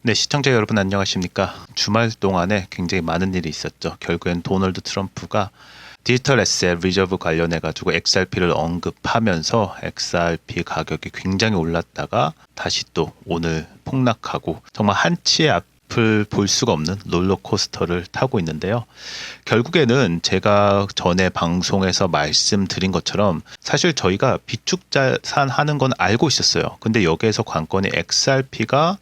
네, 시청자 여러분 안녕하십니까? 주말 동안에 굉장히 많은 일이 있었죠. 결국엔 도널드 트럼프가 디지털 에셋 리저브 관련해 가지고 XRP를 언급하면서 XRP 가격이 굉장히 올랐다가 다시 또 오늘 폭락하고 정말 한치의 앞을 볼 수가 없는 롤러코스터를 타고 있는데요. 결국에는 제가 전에 방송에서 말씀드린 것처럼 사실 저희가 비축자산 하는 건 알고 있었어요. 근데 여기에서 관건이 XRP가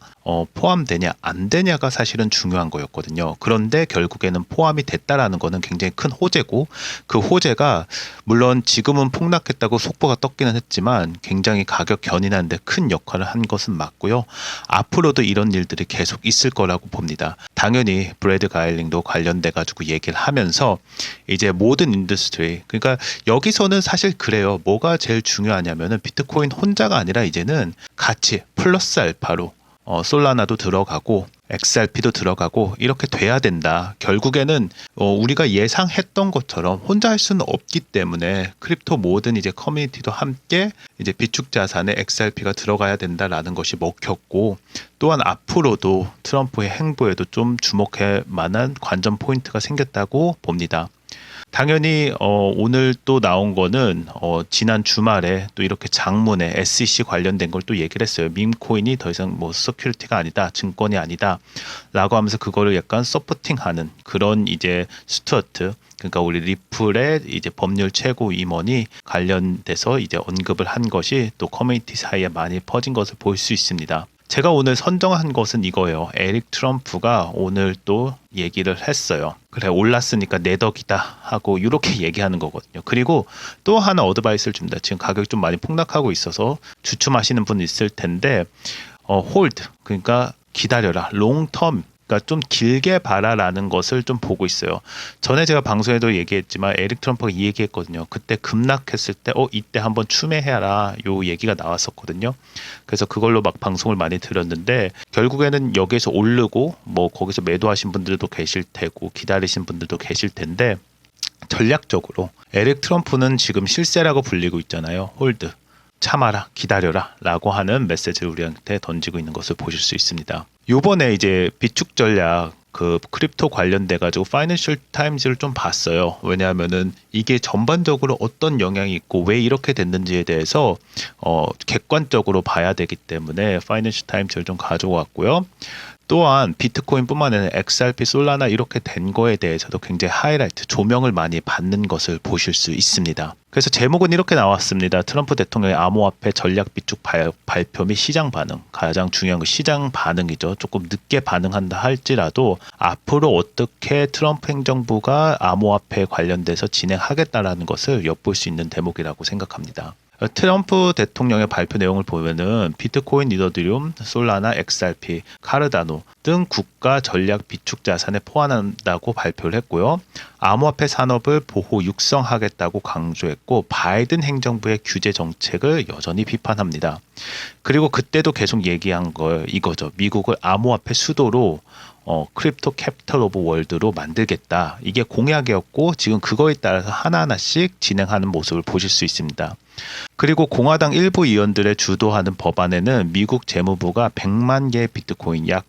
포함되냐 안 되냐가 사실은 중요한 거였거든요. 그런데 결국에는 포함이 됐다라는 거는 굉장히 큰 호재고, 그 호재가 물론 지금은 폭락했다고 속보가 떴기는 했지만 굉장히 가격 견인하는 데 큰 역할을 한 것은 맞고요. 앞으로도 이런 일들이 계속 있을 거라고 봅니다. 당연히 브래드 가일링도 관련돼 가지고 얘기를 하면서 이제 모든 인더스트리, 그러니까 여기서는 사실 그래요. 뭐가 제일 중요하냐면은 비트코인 혼자가 아니라 이제는 같이 플러스 알파로 솔라나도 들어가고 XRP도 들어가고 이렇게 돼야 된다. 결국에는 우리가 예상했던 것처럼 혼자 할 수는 없기 때문에 크립토 모든 이제 커뮤니티도 함께 이제 비축 자산에 XRP가 들어가야 된다라는 것이 먹혔고, 또한 앞으로도 트럼프의 행보에도 좀 주목할 만한 관전 포인트가 생겼다고 봅니다. 당연히 오늘 또 나온 거는 지난 주말에 또 이렇게 장문에 SEC 관련된 걸 또 얘기를 했어요. 밈코인이 더 이상 뭐 서큐리티가 아니다, 증권이 아니다 라고 하면서 그거를 약간 서포팅하는 그런 이제 스튜어트, 그러니까 우리 리플의 이제 법률 최고 임원이 관련돼서 이제 언급을 한 것이 또 커뮤니티 사이에 많이 퍼진 것을 볼 수 있습니다. 제가 오늘 선정한 것은 이거예요. 에릭 트럼프가 오늘 또 얘기를 했어요. 그래, 올랐으니까 내 덕이다 하고 이렇게 얘기하는 거거든요. 그리고 또 하나 어드바이스를 줍니다. 지금 가격이 좀 많이 폭락하고 있어서 주춤하시는 분 있을 텐데 홀드, 그러니까 기다려라, 롱텀, 그러니까 좀 길게 봐라라는 것을 좀 보고 있어요. 전에 제가 방송에도 얘기했지만 에릭 트럼프가 이 얘기했거든요. 그때 급락했을 때 이때 한번 추매해라 요 얘기가 나왔었거든요. 그래서 그걸로 막 방송을 많이 들었는데 결국에는 여기에서 오르고 뭐 거기서 매도하신 분들도 계실 테고 기다리신 분들도 계실 텐데, 전략적으로 에릭 트럼프는 지금 실세라고 불리고 있잖아요. 홀드, 참아라, 기다려라 라고 하는 메시지를 우리한테 던지고 있는 것을 보실 수 있습니다. 요번에 이제 비축 전략 그 크립토 관련돼 가지고 파이낸셜 타임즈를 좀 봤어요. 왜냐하면은 이게 전반적으로 어떤 영향이 있고 왜 이렇게 됐는지에 대해서 객관적으로 봐야 되기 때문에 파이낸셜 타임즈를 좀 가져왔고요. 또한 비트코인뿐만 아니라 XRP, 솔라나 이렇게 된 거에 대해서도 굉장히 하이라이트, 조명을 많이 받는 것을 보실 수 있습니다. 그래서 제목은 이렇게 나왔습니다. 트럼프 대통령의 암호화폐 전략 비축 발표 및 시장 반응. 가장 중요한 건 시장 반응이죠. 조금 늦게 반응한다 할지라도 앞으로 어떻게 트럼프 행정부가 암호화폐 관련돼서 진행하겠다라는 것을 엿볼 수 있는 대목이라고 생각합니다. 트럼프 대통령의 발표 내용을 보면은 비트코인, 이더리움, 솔라나, XRP, 카르다노 등 국가 전략 비축 자산에 포함한다고 발표를 했고요. 암호화폐 산업을 보호 육성하겠다고 강조했고, 바이든 행정부의 규제 정책을 여전히 비판합니다. 그리고 그때도 계속 얘기한 거 이거죠. 미국을 암호화폐 수도로 크립토 캐피털 오브 월드로 만들겠다. 이게 공약이었고 지금 그거에 따라서 하나하나씩 진행하는 모습을 보실 수 있습니다. 그리고 공화당 일부 의원들의 주도하는 법안에는 미국 재무부가 100만 개의 비트코인 약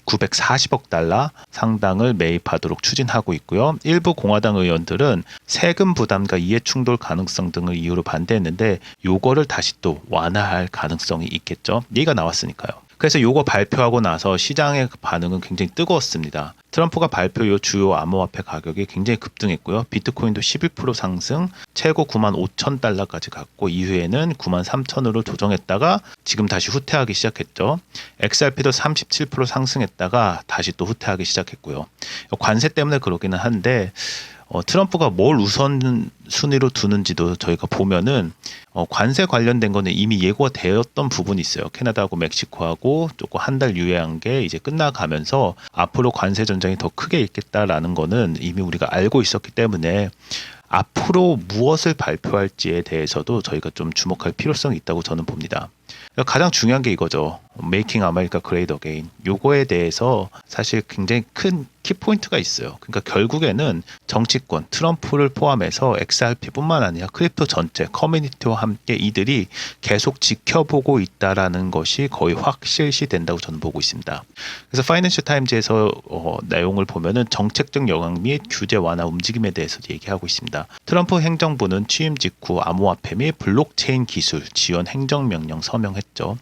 940억 달러 상당을 매입하도록 추진하고 있고요. 일부 공화당 의원들은 세금 부담과 이해충돌 가능성 등을 이유로 반대했는데 요거를 다시 또 완화할 가능성이 있겠죠. 얘기가 나왔으니까요. 그래서 요거 발표하고 나서 시장의 반응은 굉장히 뜨거웠습니다. 트럼프가 발표 요 주요 암호화폐 가격이 굉장히 급등했고요. 비트코인도 11% 상승, 최고 9만 5천 달러까지 갔고 이후에는 9만 3천으로 조정했다가 지금 다시 후퇴하기 시작했죠. XRP도 37% 상승했다가 다시 또 후퇴하기 시작했고요. 관세 때문에 그러기는 한데 트럼프가 뭘 우선순위로 두는지도 저희가 보면은 관세 관련된 거는 이미 예고가 되었던 부분이 있어요. 캐나다하고 멕시코하고 조금 한 달 유예한 게 이제 끝나가면서 앞으로 관세 전쟁이 더 크게 있겠다라는 거는 이미 우리가 알고 있었기 때문에 앞으로 무엇을 발표할지에 대해서도 저희가 좀 주목할 필요성이 있다고 저는 봅니다. 가장 중요한 게 이거죠. Making America Great Again. 요거에 대해서 사실 굉장히 큰 키포인트가 있어요. 그러니까 결국에는 정치권, 트럼프를 포함해서 XRP뿐만 아니라 크립토 전체 커뮤니티와 함께 이들이 계속 지켜보고 있다라는 것이 거의 확실시 된다고 저는 보고 있습니다. 그래서 파이낸셜 타임즈에서 내용을 보면은 정책적 영향 및 규제 완화 움직임에 대해서 얘기하고 있습니다. 트럼프 행정부는 취임 직후 암호화폐 및 블록체인 기술 지원 행정명령 서명했죠.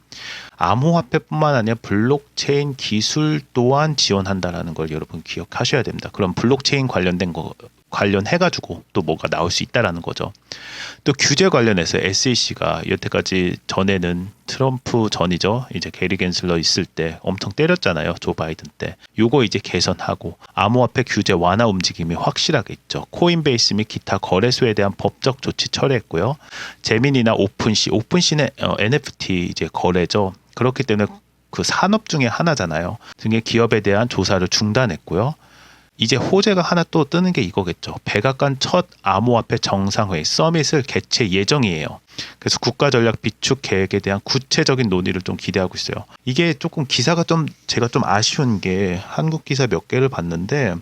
암호화폐뿐만 아니라 블록체인 기술 또한 지원한다라는 걸 여러분 기억하셔야 됩니다. 그럼 블록체인 관련된 거 관련해가지고 또 뭐가 나올 수 있다라는 거죠. 또 규제 관련해서 SEC가 여태까지 전에는 트럼프 전이죠. 이제 게리 겐슬러 있을 때 엄청 때렸잖아요. 조 바이든 때. 요거 이제 개선하고 암호화폐 규제 완화 움직임이 확실하게 있죠. 코인베이스 및 기타 거래소에 대한 법적 조치 철회했고요. 제민이나 오픈시는 NFT 이제 거래죠. 그렇기 때문에 그 산업 중에 하나잖아요. 등의 기업에 대한 조사를 중단했고요. 이제 호재가 하나 또 뜨는 게 이거겠죠. 백악관 첫 암호화폐 정상회의 서밋을 개최 예정이에요. 그래서 국가전략 비축 계획에 대한 구체적인 논의를 좀 기대하고 있어요. 이게 조금 기사가 제가 좀 아쉬운 게 한국 기사 몇 개를 봤는데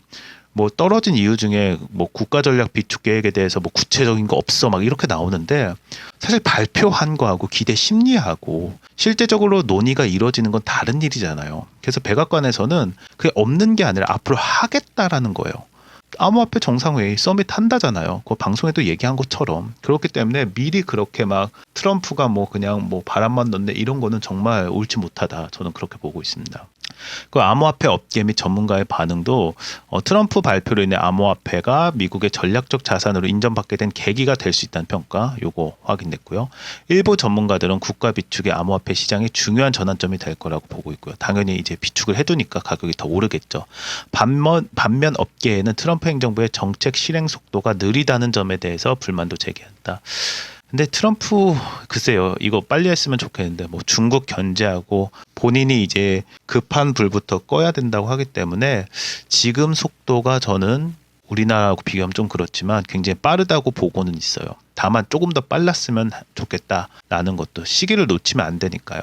뭐 떨어진 이유 중에 뭐 국가전략 비축 계획에 대해서 뭐 구체적인 거 없어 막 이렇게 나오는데 사실 발표한 거하고 기대 심리하고 실제적으로 논의가 이루어지는 건 다른 일이잖아요. 그래서 백악관에서는 그게 없는 게 아니라 앞으로 하겠다라는 거예요. 암호화폐 정상회의 서밋 한다잖아요. 그 방송에도 얘기한 것처럼. 그렇기 때문에 미리 그렇게 막 트럼프가 뭐 그냥 뭐 바람만 넣네 이런 거는 정말 옳지 못하다. 저는 그렇게 보고 있습니다. 그 암호화폐 업계 및 전문가의 반응도 트럼프 발표로 인해 암호화폐가 미국의 전략적 자산으로 인정받게 된 계기가 될 수 있다는 평가 요거 확인됐고요. 일부 전문가들은 국가 비축의 암호화폐 시장이 중요한 전환점이 될 거라고 보고 있고요. 당연히 이제 비축을 해두니까 가격이 더 오르겠죠. 반면 업계에는 트럼프 행정부의 정책 실행 속도가 느리다는 점에 대해서 불만도 제기한다. 근데 트럼프 글쎄요 이거 빨리 했으면 좋겠는데 뭐 중국 견제하고 본인이 이제 급한 불부터 꺼야 된다고 하기 때문에 지금 속도가 저는 우리나라하고 비교하면 좀 그렇지만 굉장히 빠르다고 보고는 있어요. 다만 조금 더 빨랐으면 좋겠다라는 것도 시기를 놓치면 안 되니까요.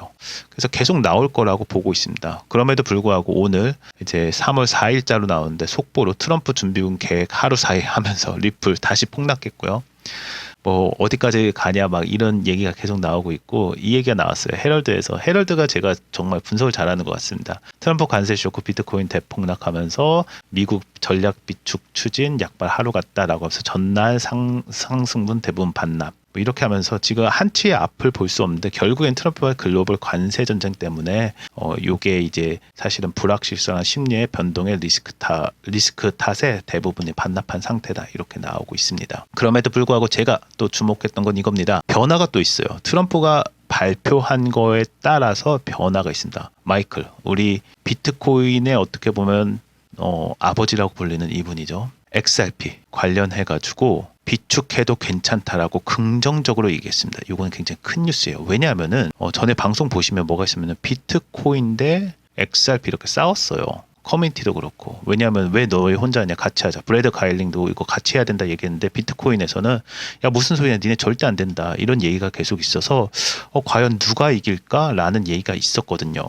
그래서 계속 나올 거라고 보고 있습니다. 그럼에도 불구하고 오늘 이제 3월 4일자로 나오는데 속보로 트럼프 준비금 계획 하루 사이 하면서 리플 다시 폭락했고요. 뭐 어디까지 가냐 막 이런 얘기가 계속 나오고 있고 이 얘기가 나왔어요. 헤럴드에서. 헤럴드가 제가 정말 분석을 잘하는 것 같습니다. 트럼프 관세 쇼크 비트코인 대폭락하면서 미국 전략 비축 추진 약발 하루 갔다라고 하면서 전날 상승분 대부분 반납 뭐 이렇게 하면서 지금 한치의 앞을 볼 수 없는데 결국엔 트럼프와 글로벌 관세 전쟁 때문에 요게 이제 사실은 불확실성한 심리의 변동의 리스크 탓에 대부분이 반납한 상태다 이렇게 나오고 있습니다. 그럼에도 불구하고 제가 또 주목했던 건 이겁니다. 변화가 또 있어요. 트럼프가 발표한 거에 따라서 변화가 있습니다. 마이클, 우리 비트코인의 어떻게 보면 아버지라고 불리는 이분이죠. XRP 관련해가지고 비축해도 괜찮다라고 긍정적으로 얘기했습니다. 이건 굉장히 큰 뉴스예요. 왜냐하면은 전에 방송 보시면 뭐가 있으면은 비트코인 대 XRP 이렇게 싸웠어요. 커뮤니티도 그렇고. 왜냐하면 왜 너희 혼자 하냐 같이 하자. 브래드 가일링도 이거 같이 해야 된다 얘기했는데 비트코인에서는 야 무슨 소리야 니네 절대 안 된다 이런 얘기가 계속 있어서 과연 누가 이길까라는 얘기가 있었거든요.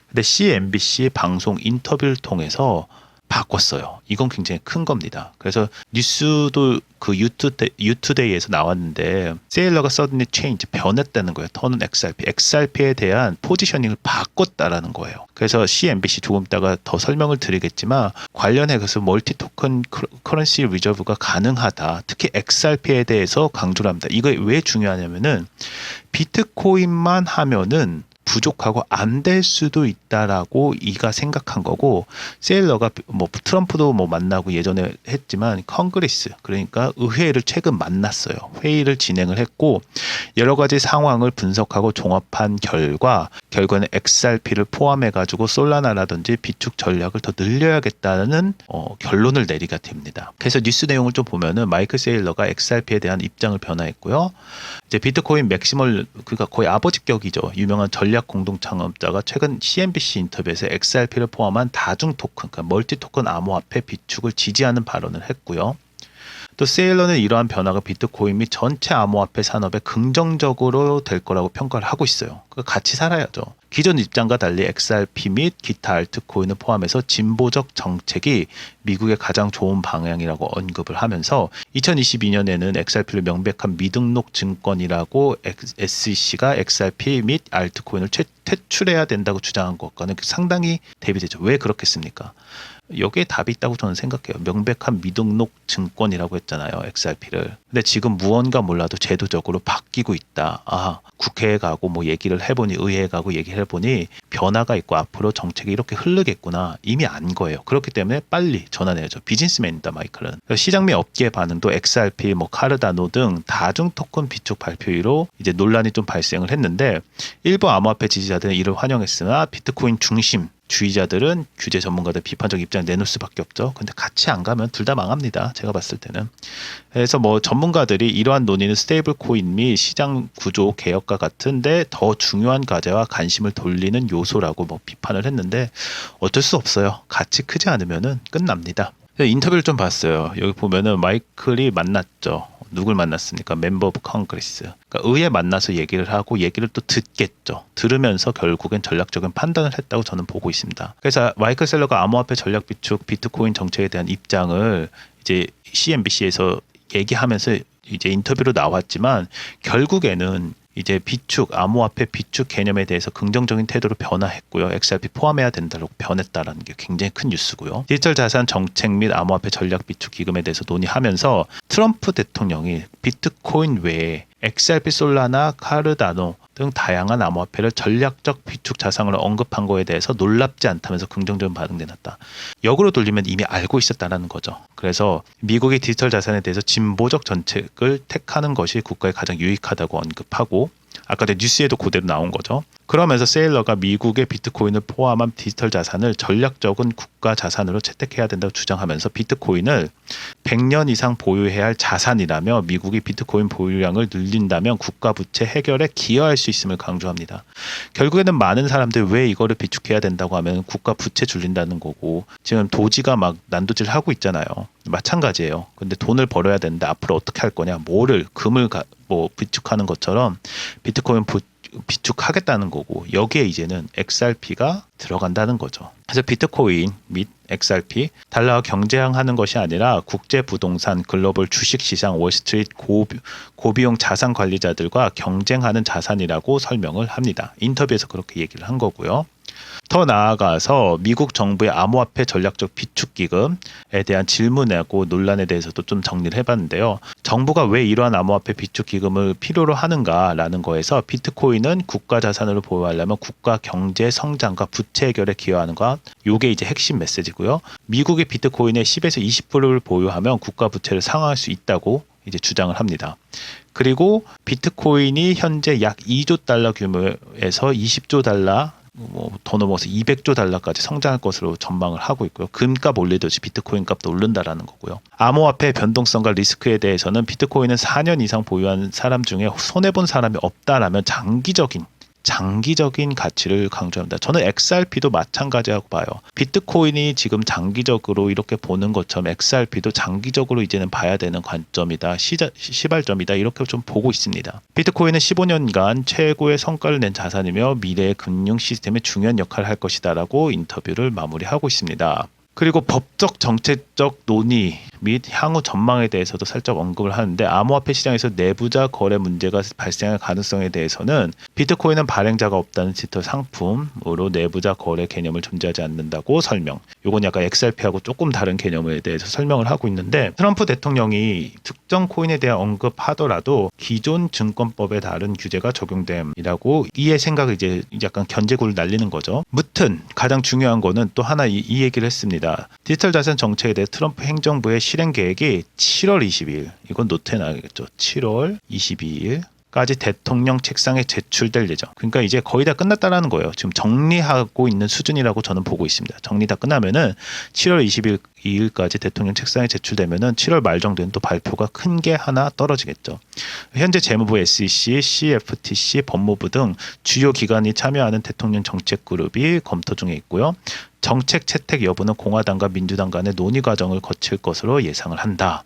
근데 CNBC 방송 인터뷰를 통해서 바꿨어요. 이건 굉장히 큰 겁니다. 그래서 뉴스도 그 유투데이에서 나왔는데 세일러가 suddenly change 변했다는 거예요. 턴은 XRP에 대한 포지셔닝을 바꿨다라는 거예요. 그래서 CNBC 조금 있다가 더 설명을 드리겠지만 관련해서 멀티 토큰 커런시 리저브가 가능하다. 특히 XRP에 대해서 강조를 합니다. 이거 왜 중요하냐면은 비트코인만 하면은 부족하고 안 될 수도 있다라고 이가 생각한 거고 세일러가 뭐 트럼프도 뭐 만나고 예전에 했지만 컨그레스 그러니까 의회를 최근 만났어요. 회의를 진행을 했고 여러 가지 상황을 분석하고 종합한 결과는 XRP를 포함해 가지고 솔라나라든지 비축 전략을 더 늘려야겠다는 결론을 내리게 됩니다. 그래서 뉴스 내용을 좀 보면은 마이클 세일러가 XRP에 대한 입장을 변화했고요. 이제 비트코인 맥시멀 그러니까 거의 아버지격이죠. 유명한 전략 공동 창업자가 최근 CNBC 인터뷰에서 XRP를 포함한 다중 토큰, 그러니까 멀티 토큰 암호화폐 비축을 지지하는 발언을 했고요. 또 또 세일러는 이러한 변화가 비트코인 및 전체 암호화폐 산업에 긍정적으로 될 거라고 평가를 하고 있어요. 같이 살아야죠. 기존 입장과 달리 XRP 및 기타 알트코인을 포함해서 진보적 정책이 미국의 가장 좋은 방향이라고 언급을 하면서 2022년에는 XRP를 명백한 미등록 증권이라고 SEC가 XRP 및 알트코인을 퇴출해야 된다고 주장한 것과는 상당히 대비되죠. 왜 그렇겠습니까? 여기에 답이 있다고 저는 생각해요. 명백한 미등록 증권이라고 했잖아요. XRP를. 근데 지금 무언가 몰라도 제도적으로 바뀌고 있다. 국회에 가고 뭐 얘기를 해보니 의회에 가고 얘기를 해보니 변화가 있고 앞으로 정책이 이렇게 흐르겠구나. 이미 안 거예요. 그렇기 때문에 빨리 전환해야죠. 비즈니스맨이다 마이클은. 시장 및 업계의 반응도 XRP, 카르다노 등 다중 토큰 비축 발표로 이제 논란이 좀 발생을 했는데 일부 암호화폐 지지자들은 이를 환영했으나 비트코인 중심 주의자들은 규제 전문가들 비판적 입장을 내놓을 수밖에 없죠. 근데 같이 안 가면 둘 다 망합니다. 제가 봤을 때는. 그래서 전문가들이 이러한 논의는 스테이블 코인 및 시장 구조 개혁과 같은데 더 중요한 과제와 관심을 돌리는 요소라고 비판을 했는데 어쩔 수 없어요. 가치 크지 않으면은 끝납니다. 인터뷰를 좀 봤어요. 여기 보면은 마이클이 만났죠. 누굴 만났습니까? 멤버 오브 컨그레스. 그러니까 의회 만나서 얘기를 하고 얘기를 또 듣겠죠. 들으면서 결국엔 전략적인 판단을 했다고 저는 보고 있습니다. 그래서 마이클 셀러가 암호화폐 전략 비축 비트코인 정책에 대한 입장을 이제 CNBC에서 얘기하면서 이제 인터뷰로 나왔지만 결국에는 이제 비축, 암호화폐 비축 개념에 대해서 긍정적인 태도로 변화했고요. XRP 포함해야 된다고 변했다라는 게 굉장히 큰 뉴스고요. 디지털 자산 정책 및 암호화폐 전략 비축 기금에 대해서 논의하면서 트럼프 대통령이 비트코인 외에 XRP, 솔라나, 카르다노 등 다양한 암호화폐를 전략적 비축 자산으로 언급한 거에 대해서 놀랍지 않다면서 긍정적인 반응이 나왔다. 역으로 돌리면 이미 알고 있었다는 거죠. 그래서 미국의 디지털 자산에 대해서 진보적 정책을 택하는 것이 국가에 가장 유익하다고 언급하고 아까 뉴스에도 그대로 나온 거죠. 그러면서 세일러가 미국의 비트코인을 포함한 디지털 자산을 전략적인 국가 자산으로 채택해야 된다고 주장하면서 비트코인을 100년 이상 보유해야 할 자산이라며 미국이 비트코인 보유량을 늘린다면 국가 부채 해결에 기여할 수 있음을 강조합니다. 결국에는 많은 사람들이 왜 이거를 비축해야 된다고 하면 국가 부채 줄인다는 거고 지금 도지가 막 난도질 하고 있잖아요. 마찬가지예요. 근데 돈을 벌어야 되는데 앞으로 어떻게 할 거냐? 금을 비축하는 것처럼 비트코인 비축하겠다는 거고 여기에 이제는 XRP가 들어간다는 거죠. 그래서 비트코인 및 XRP 달러와 경쟁하는 것이 아니라 국제 부동산, 글로벌 주식시장, 월스트리트 고비용 자산 관리자들과 경쟁하는 자산이라고 설명을 합니다. 인터뷰에서 그렇게 얘기를 한 거고요. 더 나아가서 미국 정부의 암호화폐 전략적 비축기금에 대한 질문하고 논란에 대해서도 좀 정리를 해봤는데요. 정부가 왜 이러한 암호화폐 비축기금을 필요로 하는가라는 거에서 비트코인은 국가 자산으로 보유하려면 국가 경제 성장과 부채 해결에 기여하는 것, 이게 이제 핵심 메시지고요. 미국의 비트코인의 10에서 20%를 보유하면 국가 부채를 상환할 수 있다고 이제 주장을 합니다. 그리고 비트코인이 현재 약 2조 달러 규모에서 20조 달러 더 넘어서 200조 달러까지 성장할 것으로 전망을 하고 있고요. 금값 올리듯이 비트코인 값도 오른다라는 거고요. 암호화폐 변동성과 리스크에 대해서는 비트코인은 4년 이상 보유한 사람 중에 손해본 사람이 없다라면 장기적인 가치를 강조합니다. 저는 XRP도 마찬가지라고 봐요. 비트코인이 지금 장기적으로 이렇게 보는 것처럼 XRP도 장기적으로 이제는 봐야 되는 관점이다. 시발점이다. 이렇게 좀 보고 있습니다. 비트코인은 15년간 최고의 성과를 낸 자산이며 미래의 금융 시스템에 중요한 역할을 할 것이다 라고 인터뷰를 마무리하고 있습니다. 그리고 법적 정책적 논의 및 향후 전망에 대해서도 살짝 언급을 하는데 암호화폐 시장에서 내부자 거래 문제가 발생할 가능성에 대해서는 비트코인은 발행자가 없다는 디지털 상품으로 내부자 거래 개념을 존재하지 않는다고 설명. 이건 약간 XRP하고 조금 다른 개념에 대해서 설명을 하고 있는데 트럼프 대통령이 특정 코인에 대한 언급하더라도 기존 증권법에 다른 규제가 적용됨이라고 이의 생각을 이제 약간 견제구를 날리는 거죠. 무튼 가장 중요한 거는 또 하나 이 얘기를 했습니다. 디지털 자산 정책에 대해 트럼프 행정부의 실행 계획이 7월 22일, 이건 노트에 나가겠죠. 7월 22일까지 대통령 책상에 제출될 예정. 그러니까 이제 거의 다 끝났다라는 거예요. 지금 정리하고 있는 수준이라고 저는 보고 있습니다. 정리 다 끝나면은 7월 22일까지 대통령 책상에 제출되면은 7월 말 정도는 또 발표가 큰 게 하나 떨어지겠죠. 현재 재무부, SEC, CFTC, 법무부 등 주요 기관이 참여하는 대통령 정책 그룹이 검토 중에 있고요. 정책 채택 여부는 공화당과 민주당 간의 논의 과정을 거칠 것으로 예상을 한다.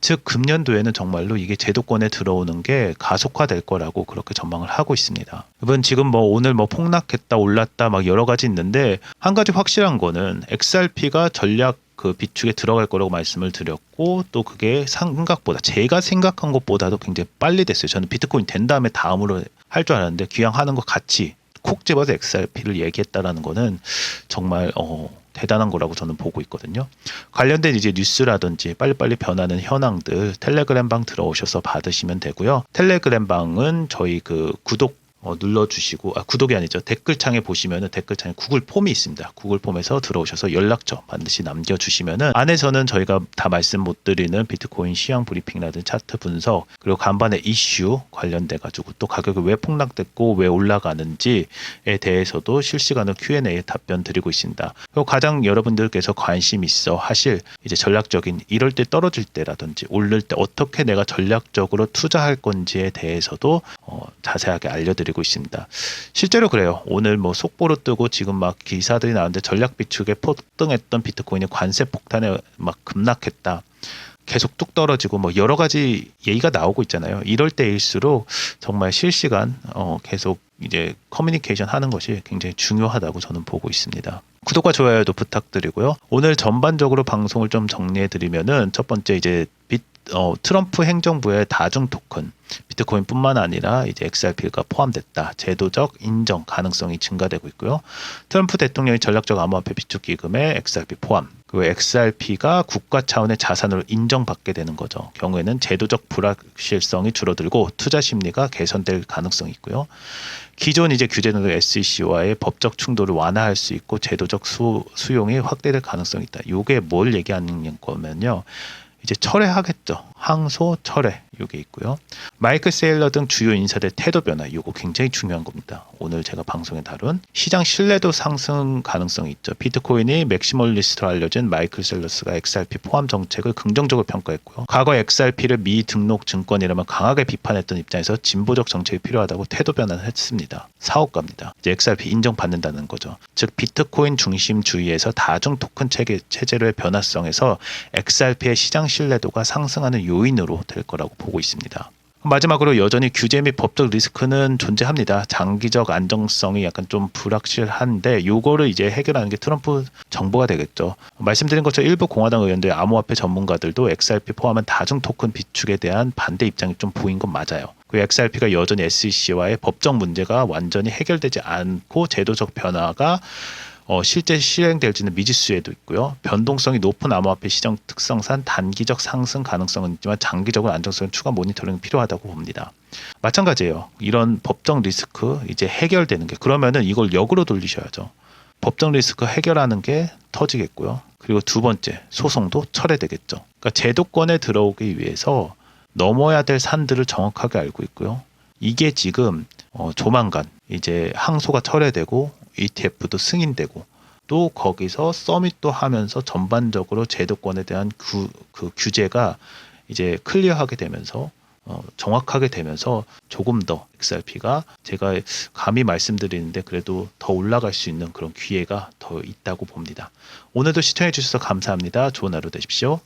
즉 금년도에는 정말로 이게 제도권에 들어오는 게 가속화될 거라고 그렇게 전망을 하고 있습니다. 여러분 지금 뭐 오늘 뭐 폭락했다 올랐다 막 여러 가지 있는데 한 가지 확실한 거는 XRP가 전략 그 비축에 들어갈 거라고 말씀을 드렸고 또 그게 생각보다 제가 생각한 것보다도 굉장히 빨리 됐어요. 저는 비트코인 된 다음에 다음으로 할 줄 알았는데 기왕하는 거 같이 콕 집어서 XRP를 얘기했다라는 거는 정말 대단한 거라고 저는 보고 있거든요. 관련된 이제 뉴스라든지 빨리빨리 변하는 현황들 텔레그램방 들어오셔서 받으시면 되고요. 텔레그램방은 저희 그 구독 눌러주시고 구독이 아니죠. 댓글창에 보시면은 댓글창에 구글 폼이 있습니다. 구글 폼에서 들어오셔서 연락처 반드시 남겨주시면은 안에서는 저희가 다 말씀 못 드리는 비트코인 시황 브리핑이라든지 차트 분석 그리고 간밤의 이슈 관련돼 가지고 또 가격이 왜 폭락됐고 왜 올라가는지에 대해서도 실시간으로 Q&A 답변 드리고 있습니다. 그리고 가장 여러분들께서 관심 있어 하실 이제 전략적인 이럴 때 떨어질 때라든지 오를 때 어떻게 내가 전략적으로 투자할 건지에 대해서도 자세하게 알려드리고 있습니다. 실제로 그래요. 오늘 뭐 속보로 뜨고 지금 막 기사들이 나오는데 전략 비축에 폭등했던 비트코인이 관세 폭탄에 막 급락했다. 계속 뚝 떨어지고 뭐 여러 가지 얘기가 나오고 있잖아요. 이럴 때일수록 정말 실시간 계속 이제 커뮤니케이션 하는 것이 굉장히 중요하다고 저는 보고 있습니다. 구독과 좋아요도 부탁드리고요. 오늘 전반적으로 방송을 좀 정리해 드리면은 첫 번째 이제 트럼프 행정부의 다중 토큰 비트코인뿐만 아니라 이제 XRP가 포함됐다. 제도적 인정 가능성이 증가되고 있고요. 트럼프 대통령이 전략적 암호화폐 비축 기금에 XRP 포함. 그리고 XRP가 국가 차원의 자산으로 인정받게 되는 거죠. 경우에는 제도적 불확실성이 줄어들고 투자 심리가 개선될 가능성이 있고요. 기존 이제 규제는 SEC와의 법적 충돌을 완화할 수 있고 제도적 수용이 확대될 가능성이 있다. 이게 뭘 얘기하는 거면요. 이제 철회하겠죠. 항소 철회 이게 있고요. 마이클 세일러 등 주요 인사들의 태도 변화 이거 굉장히 중요한 겁니다. 오늘 제가 방송에 다룬 시장 신뢰도 상승 가능성이 있죠. 비트코인이 맥시멀리스트로 알려진 마이클 셀러스가 XRP 포함 정책을 긍정적으로 평가했고요. 과거 XRP를 미등록 증권이라면 강하게 비판했던 입장에서 진보적 정책이 필요하다고 태도 변화를 했습니다. 사업가입니다. 이제 XRP 인정받는다는 거죠. 즉 비트코인 중심주의에서 다중 토큰 체제로의 변화성에서 XRP의 시장 신뢰도가 상승하는 요인으로 될 거라고 보고 있습니다. 마지막으로 여전히 규제 및 법적 리스크는 존재합니다. 장기적 안정성이 약간 좀 불확실한데 요거를 이제 해결하는 게 트럼프 정부가 되겠죠. 말씀드린 것처럼 일부 공화당 의원들 암호화폐 전문가들도 XRP 포함한 다중 토큰 비축에 대한 반대 입장이 좀 보인 건 맞아요. 그 XRP가 여전히 SEC와의 법적 문제가 완전히 해결되지 않고 제도적 변화가 실제 실행될지는 미지수에도 있고요. 변동성이 높은 암호화폐 시장 특성상 단기적 상승 가능성은 있지만 장기적으로 안정성은 추가 모니터링이 필요하다고 봅니다. 마찬가지예요. 이런 법적 리스크 이제 해결되는 게 그러면은 이걸 역으로 돌리셔야죠. 법적 리스크 해결하는 게 터지겠고요. 그리고 두 번째 소송도 철회되겠죠. 그러니까 제도권에 들어오기 위해서 넘어야 될 산들을 정확하게 알고 있고요. 이게 지금 조만간 이제 항소가 철회되고 ETF도 승인되고 또 거기서 서밋도 하면서 전반적으로 제도권에 대한 그 규제가 이제 클리어하게 되면서 정확하게 되면서 조금 더 XRP가 제가 감히 말씀드리는데 그래도 더 올라갈 수 있는 그런 기회가 더 있다고 봅니다. 오늘도 시청해 주셔서 감사합니다. 좋은 하루 되십시오.